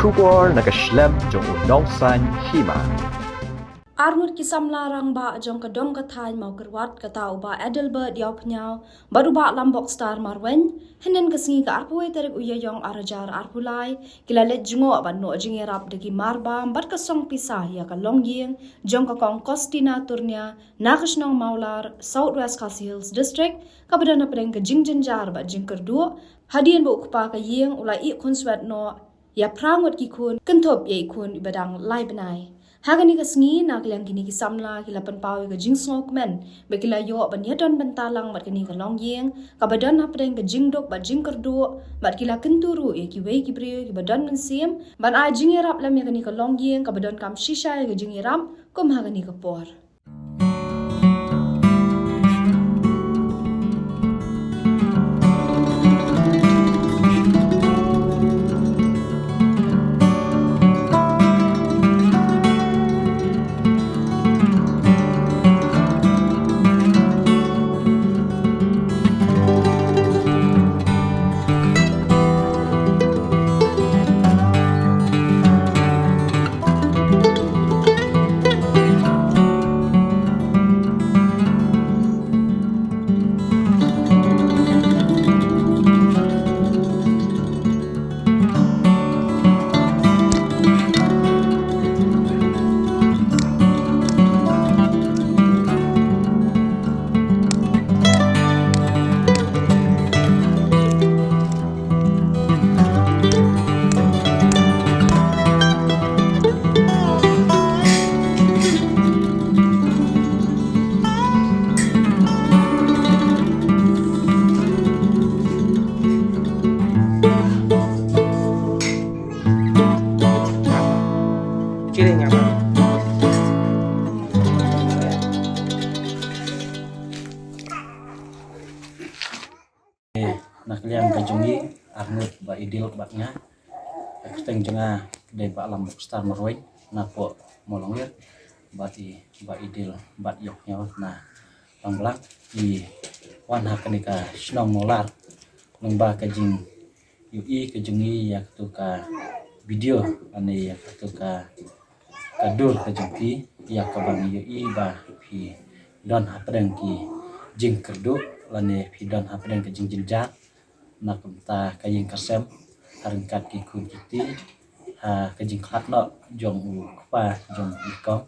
Shubor nakaslem jong unongsan hima. Armut kisam larang ba jong kadong kathai mau kerwat katau ba Adelbert diau penyau baru ba lambok star marwen henen kesingi ka arpuai terik uyayong arajar arpulai kilalet jungo ba no jingerap degi marba bat kasong pisah ya ka longyeng jong ka kong kostina turnia nakasnong maular Southwest Khasi Hills District kabadana pedeng ke jingjenjar ba jingkerdu hadian bu kupa ka yeng ulai I konswet no ya prangut ki kun kentop ye kun ibadang lai benai Hagani ka sngi na kaliang kini ki samla kila penpawi ka jing snok men bekila yo ban yadon bentalang mat kini ka longyeng ka badan hapdeng ka jingdok ba jingkerdu mat kila kenturu ye ki wei ki brio ki badan mensim ban a jingirap lam ya kani ka longyeng ka badan kam shisha ye ka jingirap kum hagani ka por Nakliang kajungi arnut ba idil batnya teng jenga de ba lam star marwai na po molongir bati ba idil bat yoknya na panglak di wan hakanika snong molar nang ba kajing ui kajungi yak tu ka video ane yak tu ka kadur kajungpi yak ka bang ui ba pi don hapreng ki jing kerdu lane pi don hapreng ka jing jinjat nak ta kayeng kasem haringkat ki kun kiti ha kajing khat no jong u pa jong ikong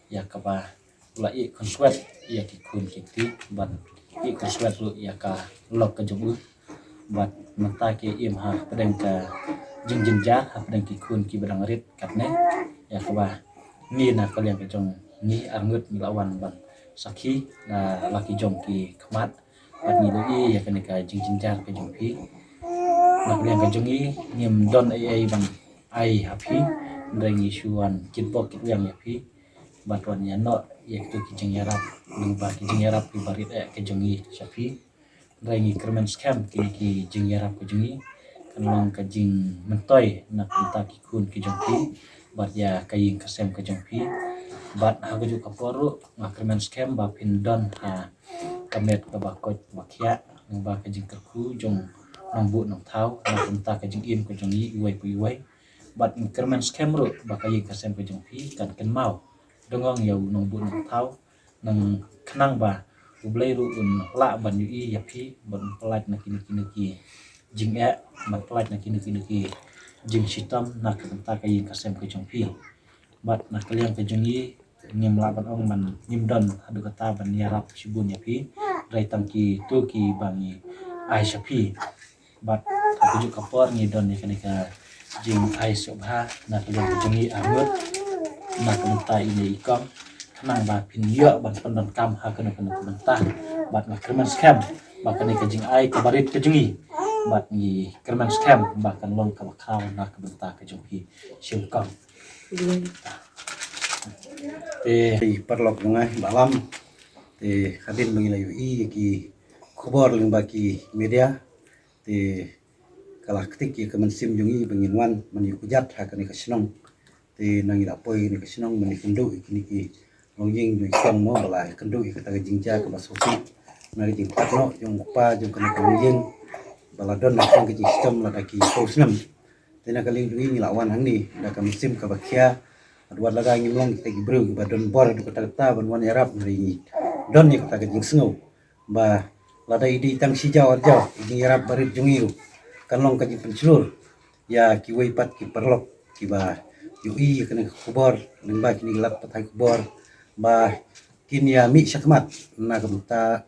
ya ka ba ulai konswet ya ki kun kiti ban I konswet lu ya ka lok ka jong u bat mata ke im ha pedeng ka jing jinja ha pedeng ki kun ki badang rit katne ya ka ba ni na kalian ka jong ni angut milawan ban sakhi na laki jong ki kmat bat ni lu ya ka jing jinja ka jong pi nak liang kajungi nyem don ai bang ai happy rengi suan kitpok yang happy batuan ya no ya tu kijing yarap nang ba kijing yarap ki barit kajungi sapi rengi kermen scam ki jing yarap kajungi kanlang kajing mentoy nak ta ki kun kijungpi bat ya kaying kasem kajungpi bat hagaju kaporu nak kermen scam ba pindon ha kamet ka bakot makia nang ba kajing kerku jong nang bu nang thau nang ta ka jing im ka jong yi wai pu wai bat kermen scam ro ba ka yi ka sem ka jong pi kan ken mau dongong yau nang bu nang thau nang khnang ba ublei ru un la ban yu I ya pi ban plat na kini ki jing ban plat na kini ki jing sitam na ka ta ka yi ka sem ka jong pi bat na kalian ka jong yi nim la ban ong man nim don adu kata ban yarap sibun ya pi rai tam ki tu ki bangi ai sapi bat aku juga kapor ngidon ni kenika jing ai subha na kalian jengi angut na kenta ini ikam nang ba pin yo ban pandon kam ha kana mentah bat na kerman scam ba kenika jing ai kabarit ke jengi bat ni kerman scam ba kan long ka bakau na ka mentah ke jengi silkam perlok ngai malam hadin mengilayu I ki khobor ling baki media te kala ketik ki kemensim jungi benginwan mani kujat hakani kasinong te nangi lapoi ni kasinong mani kendu ikini ki longjing jung song mo bala kendu ikata jingja ka basosi nagi jing patno jung pa jung kana longjing bala don na kang ki sistem la daki posnam tena kaling dungi lawan hang ni da ka musim ka bakia adwar laga ngimlong kita gibru ba don bor du kata kata ban wan yarap hari ni don ni kata jing sengo ba lada idi tang si jaw arjaw ini yarap barit jungi ru kanlong ka jing pencelur ya ki wei pat ki perlok ki ba yui kena kubor ning ba kini lat patai kubor ba kin ya mi syakmat na kamta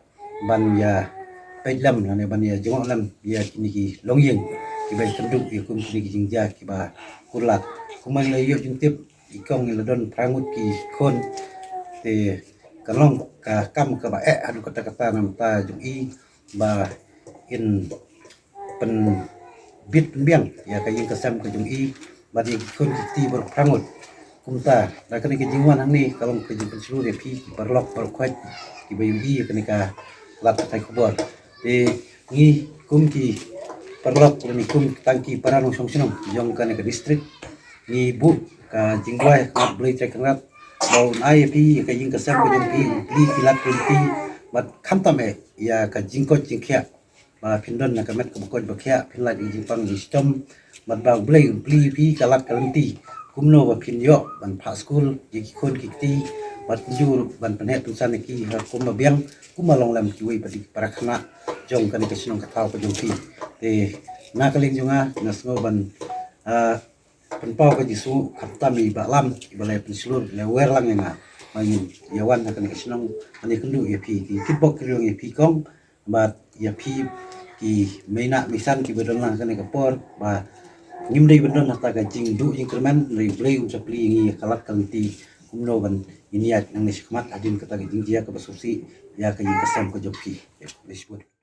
ban ya pejlam na ban ya jong lam ya kini ki longyeng ki bai kenduk ki kum kini ki jingja ki ba kulat kumang le yo jingtip ikong le don prangut ki kon te kalong ka kam ka ba adu kata-kata nam ta jung i ba in pen bit biang ya ka yeng kasam ka jung i ba di kon ti ber prangut kumta da kani ki jingwan hang ni kalong ki jing pensulu re pi ki perlok per kwat ki bayu i kani ka lat tai kubor te ngi kum ki perlok ni kum tangki paranong song sinong jong kani ka distrik ni bu ka jingwai ka blai cek rat bau ai pi ka jing kasam ka jong pi pilat pi bat khamtam e ya ka jingkot jingkhia ba phindon na ka met ka bokoj bakhia phinlat jingpang jistom bat ba blai pi kalat kalanti kumno ba phin yo ban pha school ji khon ki ti bat jur ban panet tusan ki ha kum ba biang kuma long lam ki wei padi parakhana jong kan ka sinong ka thau ka jong pi te na kaling jonga na smo ban penpau ka jisu kapta mi ba lam ki balai pensulur le wer lang nga mangin yawan kan ka sinong ani kendu ya pi ki kitbok ki yong ya pi kong bat ya pi ki meina misan ki bedon lang kan ka por ba ngimdei bedon hata ka jing du jing kerman rei blei sapli ngi kalat kanti kumno ban iniat nang ni sikmat adin kata jing dia ka basusi ya ka jing kasam ka jopi disebut